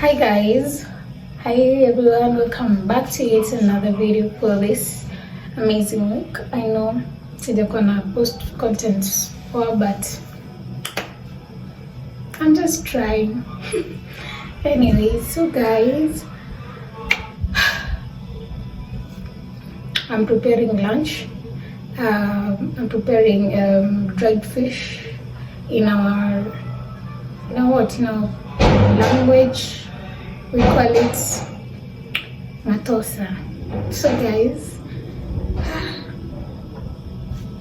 Hi guys, hi everyone, welcome back to yet another video for this amazing week. I know sijakuwa na post content for, but I'm just trying. Anyway, so guys, I'm preparing lunch. I'm preparing dried fish in our language we call it matosa. So guys,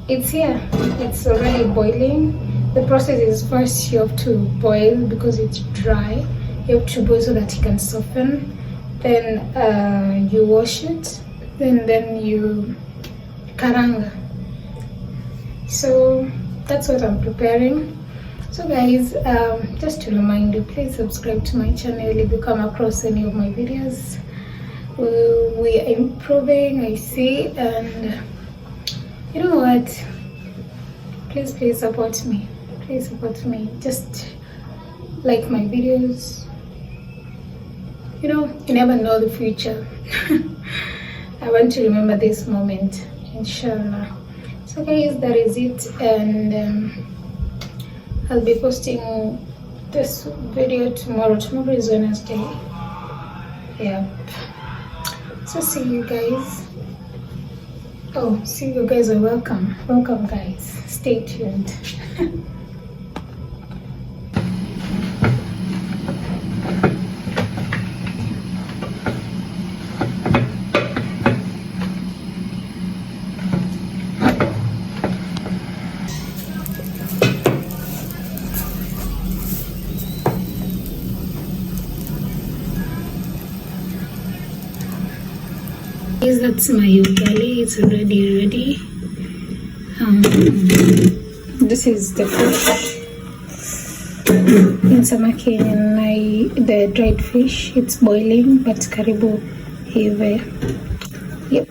it's here, it's already boiling. The process is, first you have to boil because it's dry. You have to boil so that it can soften. Then you wash it, then you karanga. So that's what I'm preparing. So guys, just to remind you, please subscribe to my channel if you come across any of my videos. We are improving, I see, and you know what, please support me. Please support me. Just like my videos. You know, you never know the future. I want to remember this moment, inshallah. So guys, that is it, and I'll be posting this video tomorrow. Tomorrow is Wednesday. Yep. So see you guys. Oh, see you guys are welcome. Welcome guys. Stay tuned. That's my ugali. It's already ready. This is the fish in samaki and the dried fish. It's boiling, but karibu hive. Yep.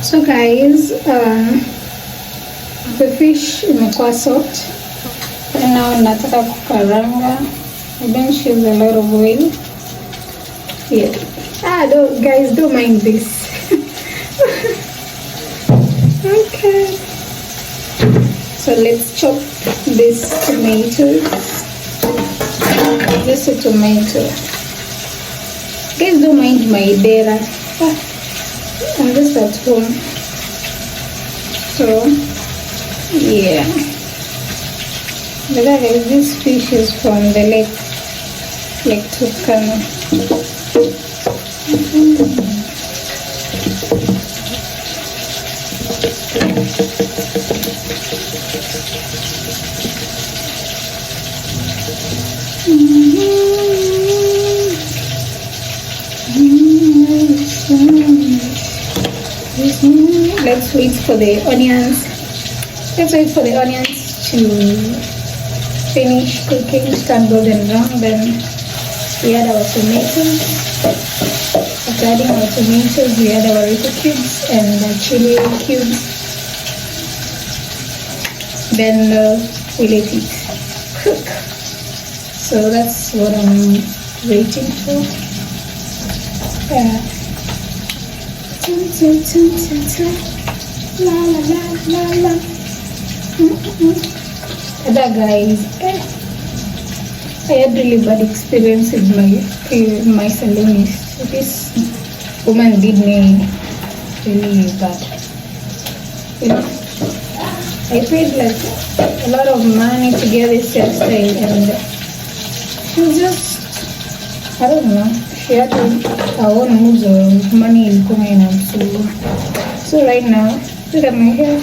So guys, the fish imekuwa soft. And now nataka kukaranga. I don't use a lot of oil. Yeah. Guys, don't mind this. Okay. So let's chop this tomato. Just a tomato. Guys, don't mind my dera. I'm just at home, so yeah. But this fish is from the Lake Turkana. Let's wait for the onions. Let's wait for the onions to finish cooking, start golden brown. Then we add our tomatoes. After adding our tomatoes, we add our Rico cubes and the chili cubes. Then we let it cook. So that's what I'm waiting for. La la la la la. Other guys, I had really bad experience with my salonist. This woman did me really bad. You know, I paid like a lot of money to get this hairstyle, and she was just, I don't know, she had her own moves of money is coming up. So right now, look at my hair.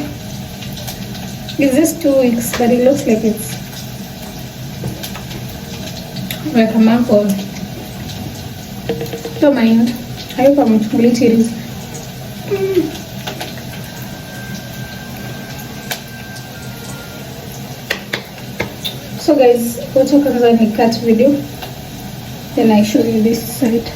It's just 2 weeks, but it looks like it's like a month old. Don't mind. I hope I'm glittery. So guys, wacha kwanza ni cut video, then I show you this side.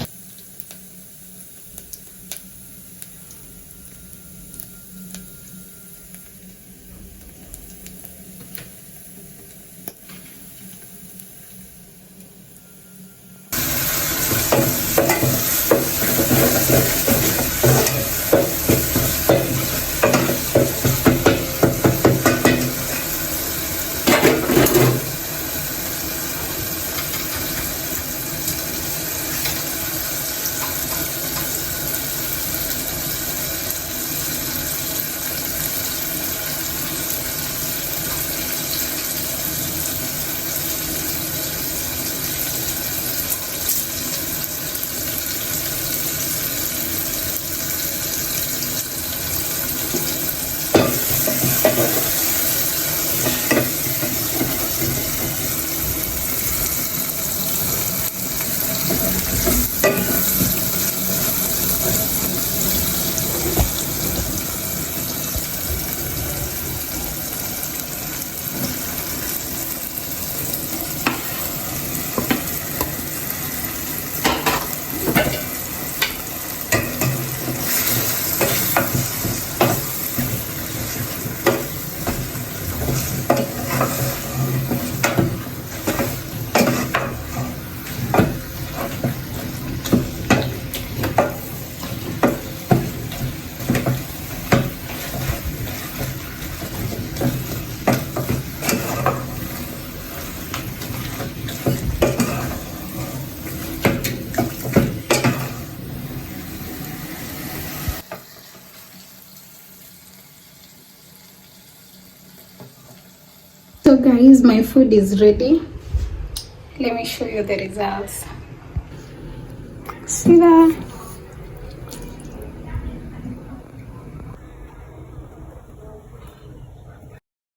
So guys, my food is ready. Let me show you the results. See that?